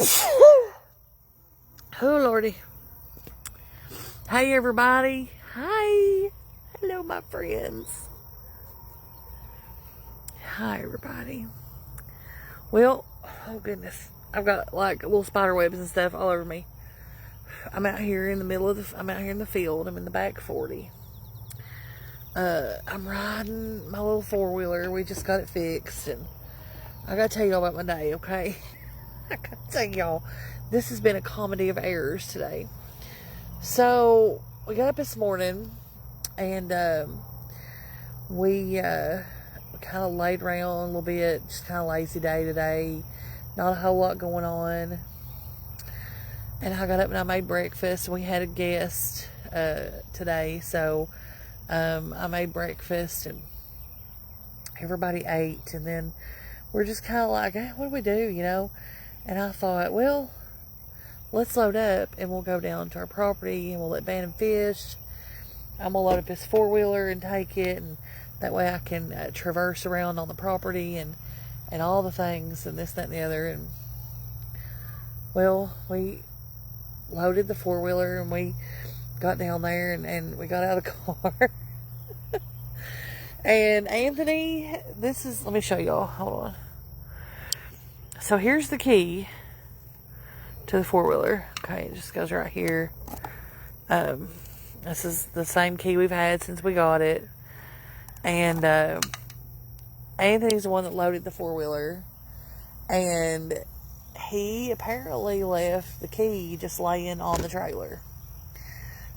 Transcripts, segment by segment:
Oh, Lordy. Hey, everybody. Hi. Hello, my friends. Hi, everybody. Well, oh, goodness. I've got, like, little spider webs and stuff all over me. I'm out here in the middle of I'm out here in the field. I'm in the back 40. I'm riding my little four-wheeler. We just got it fixed, and I gotta tell y'all about my day, okay? I gotta tell y'all, this has been a comedy of errors today. So, we got up this morning, and we kind of laid around a little bit, just kind of lazy day today. Not a whole lot going on. And I got up and I made breakfast. We had a guest today, so I made breakfast and everybody ate. And then we're just kind of like, hey, what do we do, you know? And I thought, well, let's load up and we'll go down to our property and we'll let Bannon fish. I'm going to load up his four-wheeler and take it, and that way I can traverse around on the property and all the things and this, that, and the other. And, well, we loaded the four-wheeler and we got down there and we got out of the car. And Anthony, let me show y'all. Hold on. So here's the key to the four-wheeler. Okay, it just goes right here. This is the same key we've had since we got it. And Anthony's the one that loaded the four-wheeler. And he apparently left the key just laying on the trailer.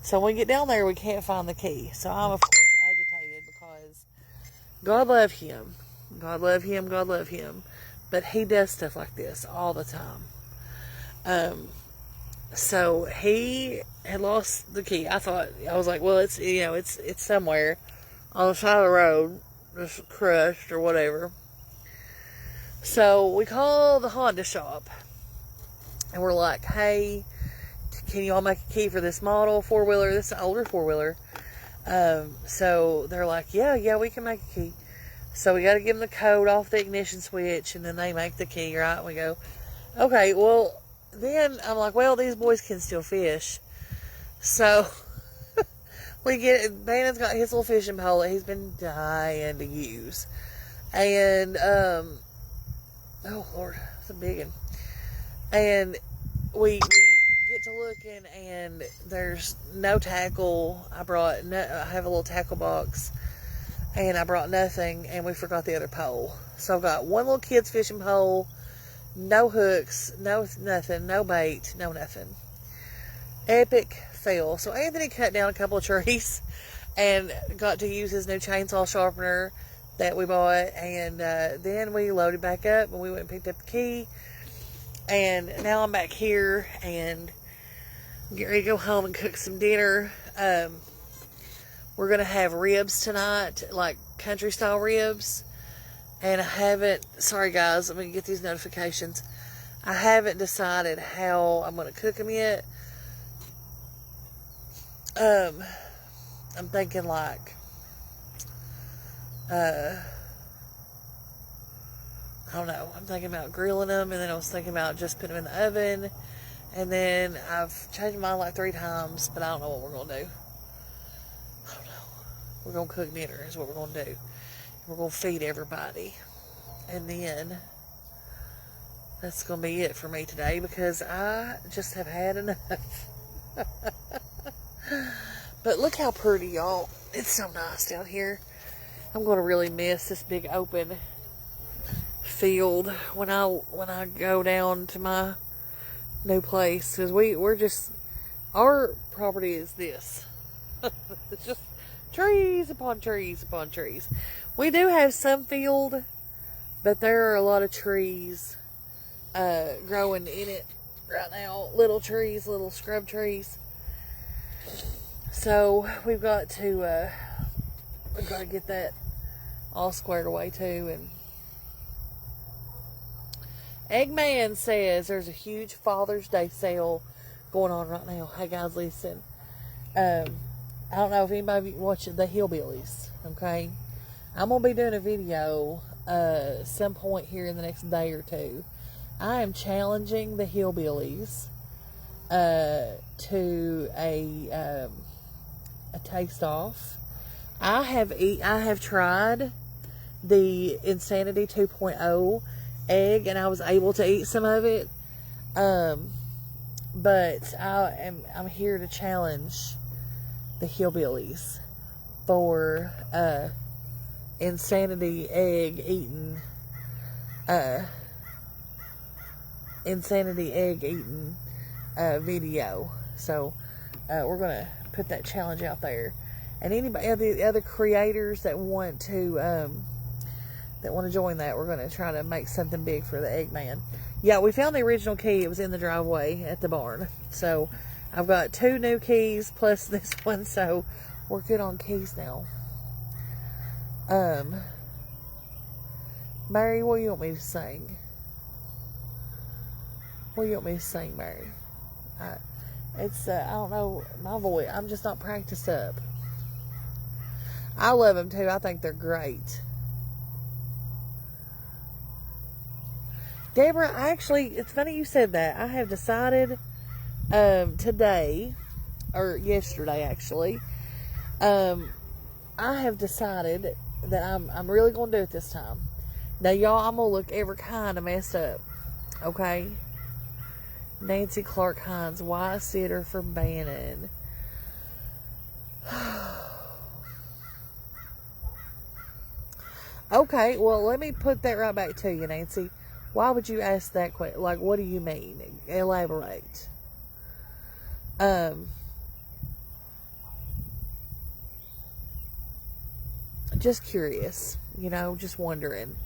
So when we get down there, we can't find the key. So I'm, of course, agitated because God love him. God love him. God love him. But he does stuff like this all the time. So he had lost the key. I was like, well, it's somewhere on the side of the road, just crushed or whatever. So we call the Honda shop and we're like, hey, can you all make a key for this model four-wheeler? This is an older four-wheeler. So they're like, yeah, we can make a key. So we got to give them the code off the ignition switch, and then they make the key, right? And we go, okay, well, then I'm like, well, these boys can still fish. So Bannon's got his little fishing pole that he's been dying to use. And, oh Lord, it's a big one. And we get to looking, and there's no tackle. I have a little tackle box, and I brought nothing, and we forgot the other pole. So I've got one little kid's fishing pole, no hooks, no nothing, no bait, no nothing. Epic fail. So Anthony cut down a couple of trees and got to use his new chainsaw sharpener that we bought, and then we loaded back up and we went and picked up the key. And now I'm back here and get ready to go home and cook some dinner. We're going to have ribs tonight, like country style ribs. And sorry guys, let me get these notifications. I haven't decided how I'm going to cook them yet. I'm thinking like, I don't know. I'm thinking about grilling them, and then I was thinking about just putting them in the oven. And then I've changed mine like 3 times, but I don't know what we're going to do. I don't know. We're going to cook dinner is what we're going to do. We're going to feed everybody. And then that's going to be it for me today, because I just have had enough. But look how pretty, y'all. It's so nice down here. I'm going to really miss this big open field when I go down to my new place, because our property is this. It's just trees upon trees upon trees. We do have some field, but there are a lot of trees growing in it right now. Little trees, little scrub trees. So we've got to get that all squared away too. And Eggman says there's a huge Father's Day sale going on right now. Hey guys, listen. I don't know if anybody watching the Hillbillies. Okay, I'm gonna be doing a video some point here in the next day or two I am challenging the hillbillies to a taste off. I have tried the Insanity 2.0 egg, and I was able to eat some of it. But I'm here to challenge the hillbillies for Insanity egg eating video. So we're gonna put that challenge out there, and anybody other creators that want to join that, we're gonna try to make something big for the Eggman. Yeah, we found the original key. It was in the driveway at the barn. So I've got 2 new keys plus this one, so we're good on keys now. Mary, what do you want me to sing? What do you want me to sing, Mary? I don't know my voice. I'm just not practiced up. I love them too. I think they're great. Deborah, it's funny you said that. I have decided today, or yesterday actually, I have decided that I'm really going to do it this time. Now, y'all, I'm going to look every kind of messed up. Okay? Nancy Clark Hines, why sitter for Bannon? Okay, well, let me put that right back to you, Nancy. Why would you ask that question? Like, what do you mean? Elaborate. Just curious, just wondering.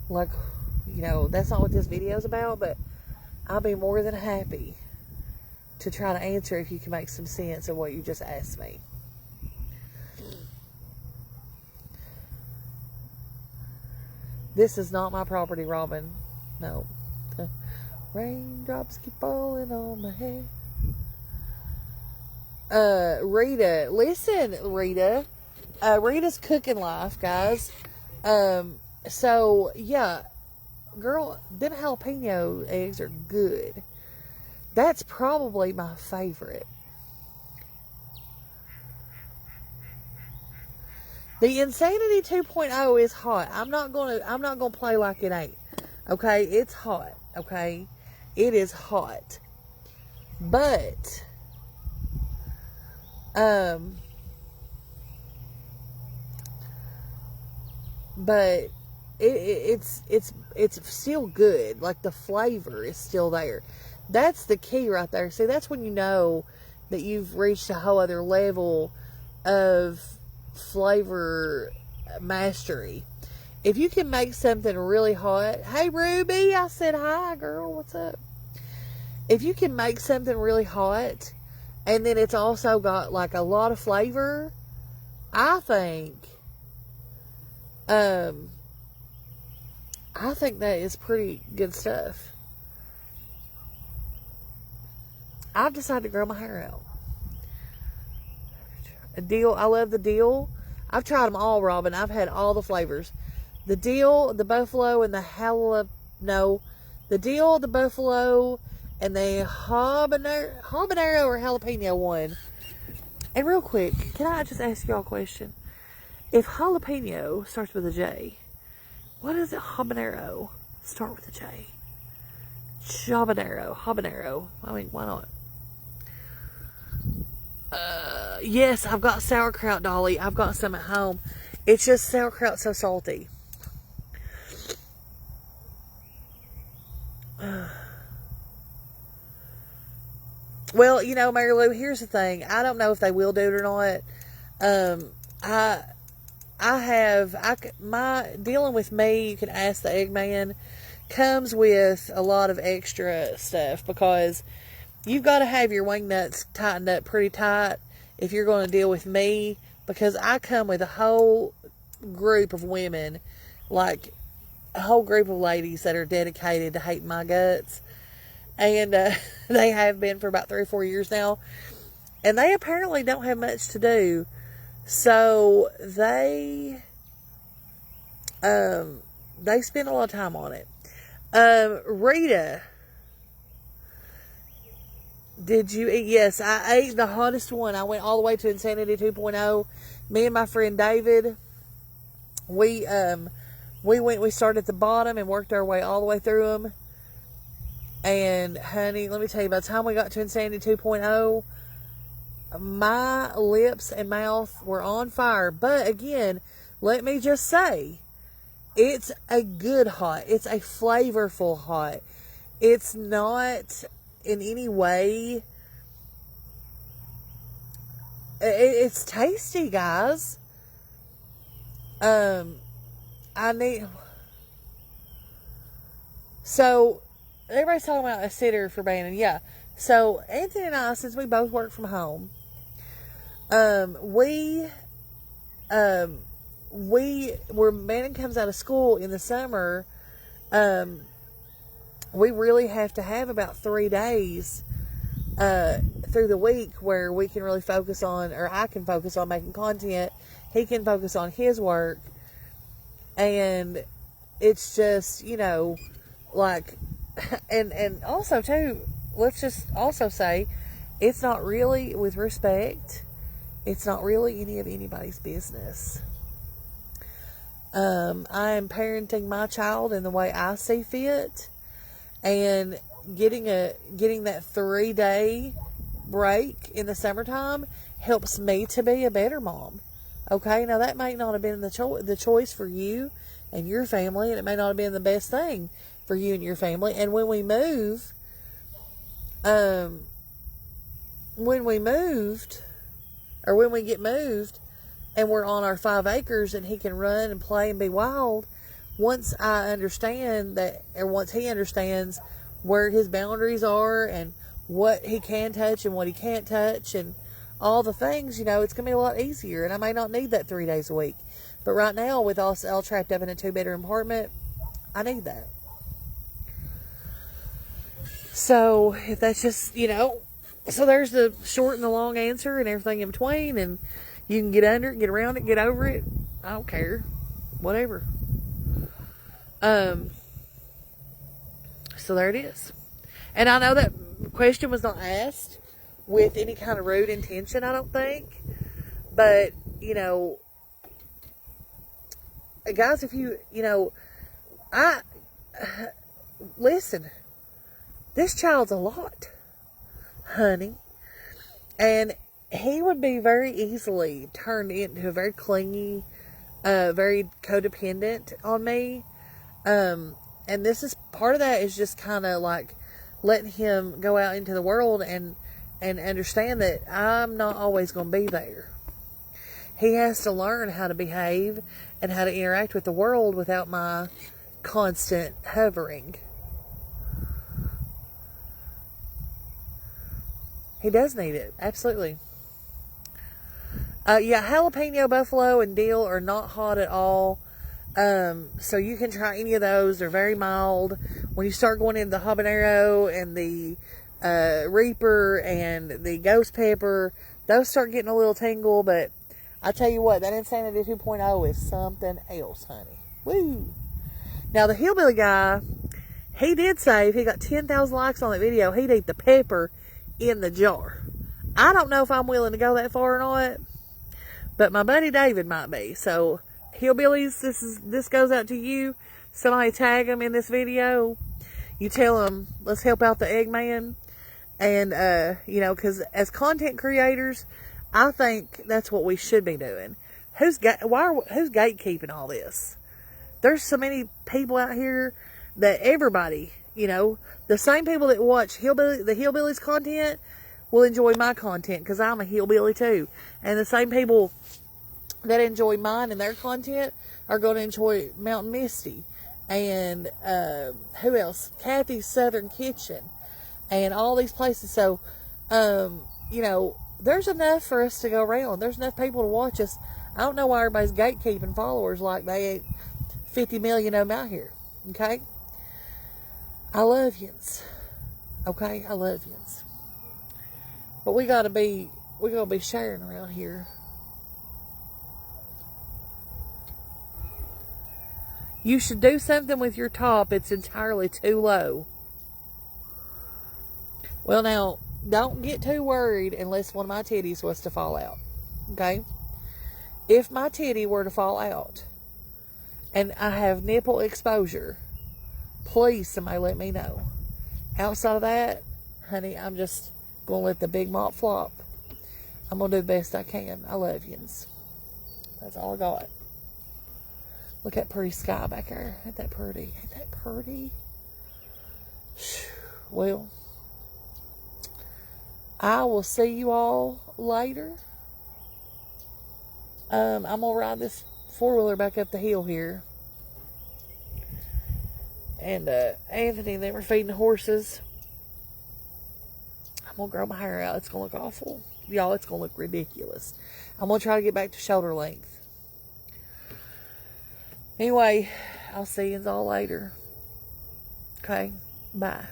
Like, that's not what this video is about, but I'll be more than happy to try to answer if you can make some sense of what you just asked me. This is not my property, Robin. No. Raindrops keep falling on my head. Rita. Listen, Rita. Rita's cooking life, guys. So, yeah. Girl, them jalapeno eggs are good. That's probably my favorite. The Insanity 2.0 is hot. I'm not gonna play like it ain't. Okay, it's hot. Okay, it is hot. But it's still good. Like, the flavor is still there. That's the key right there. See, that's when you know that you've reached a whole other level of flavor mastery. If you can make something really hot. Hey, Ruby, I said hi, girl. What's up? If you can make something really hot, and then it's also got like a lot of flavor, I think that is pretty good stuff. I've decided to grow my hair out. A dill. I love the dill. I've tried them all, Robin. I've had all the flavors. The dill, the buffalo, and the the dill, the buffalo, and the habanero or jalapeno one. And real quick, can I just ask y'all a question? If jalapeno starts with a J, why does it habanero start with a J? Habanero. I mean, why not? Yes, I've got sauerkraut, Dolly. I've got some at home. It's just sauerkraut so salty. Well, Mary Lou, here's the thing. I don't know if they will do it or not. My dealing with me, you can ask the Eggman, comes with a lot of extra stuff, because you've got to have your wing nuts tightened up pretty tight if you're going to deal with me, because I come with a whole group of women, like a whole group of ladies that are dedicated to hating my guts, and they have been for about 3 or 4 years now, and they apparently don't have much to do, so they spend a lot of time on it. Rita, did you eat? Yes, I ate the hottest one. I went all the way to Insanity 2.0. Me and my friend David, we we started at the bottom and worked our way all the way through them. And honey, let me tell you, by the time we got to Insanity 2.0, my lips and mouth were on fire. But again, let me just say, it's a good hot. It's a flavorful hot. It's not in any way. It's tasty, guys. I need. So everybody's talking about a sitter for Bannon. Yeah. So Anthony and I, since we both work from home, we where Bannon comes out of school in the summer, we really have to have about 3 days through the week where we can really focus on, or I can focus on making content. He can focus on his work. And it's just, like, and also too, let's just also say, it's not really, with respect, it's not really any of anybody's business. I am parenting my child in the way I see fit, and getting that 3-day break in the summertime helps me to be a better mom. Okay, now that might not have been the choice for you and your family, and it may not have been the best thing for you and your family. And when we moved, when we get moved, and we're on our 5 acres, and he can run and play and be wild. Once I understand that, or once he understands where his boundaries are and what he can touch and what he can't touch and all the things, it's going to be a lot easier. And I may not need that 3 days a week. But right now, with us all trapped up in a 2-bedroom apartment, I need that. So, if that's just, so there's the short and the long answer and everything in between. And you can get under it, get around it, get over it. I don't care. Whatever. So there it is. And I know that question was not asked with any kind of rude intention, I don't think. But, guys, if listen, this child's a lot, honey. And he would be very easily turned into a very clingy, very codependent on me. And this is part of that, is just kind of like letting him go out into the world and understand that I'm not always going to be there. He has to learn how to behave and how to interact with the world without my constant hovering. He does need it, absolutely. Yeah, jalapeno, buffalo, and dill are not hot at all. So you can try any of those. They're very mild. When you start going into the habanero and the reaper and the ghost pepper, those start getting a little tingle. But I tell you what, that Insanity 2.0 is something else, honey. Woo! Now, the hillbilly guy, he did say if he got 10,000 likes on that video, he'd eat the pepper in the jar. I don't know if I'm willing to go that far or not, but my buddy David might be. So, hillbillies, this goes out to you. Somebody tag him in this video. You tell him, let's help out the Eggman. And, because as content creators, I think that's what we should be doing. Who's gatekeeping all this? There's so many people out here that everybody, the same people that watch the hillbillies content will enjoy my content, because I'm a hillbilly too. And the same people that enjoy mine and their content are going to enjoy Mountain Misty and who else? Kathy's Southern Kitchen and all these places. So, there's enough for us to go around. There's enough people to watch us. I don't know why everybody's gatekeeping followers like they ain't 50 million of them out here. Okay? I love yous. Okay? I love yous. But we gotta be sharing around here. You should do something with your top. It's entirely too low. Well, now, don't get too worried unless one of my titties was to fall out. Okay? If my titty were to fall out and I have nipple exposure, please somebody let me know. Outside of that, honey, I'm just going to let the big mop flop. I'm going to do the best I can. I love yous. That's all I got. Look at that pretty sky back there. Ain't that pretty? Ain't that pretty? Well, I will see you all later. I'm going to ride this four-wheeler back up the hill here. And Anthony, they were feeding the horses. I'm going to grow my hair out. It's going to look awful. Y'all, it's going to look ridiculous. I'm going to try to get back to shoulder length. Anyway, I'll see you all later. Okay, bye.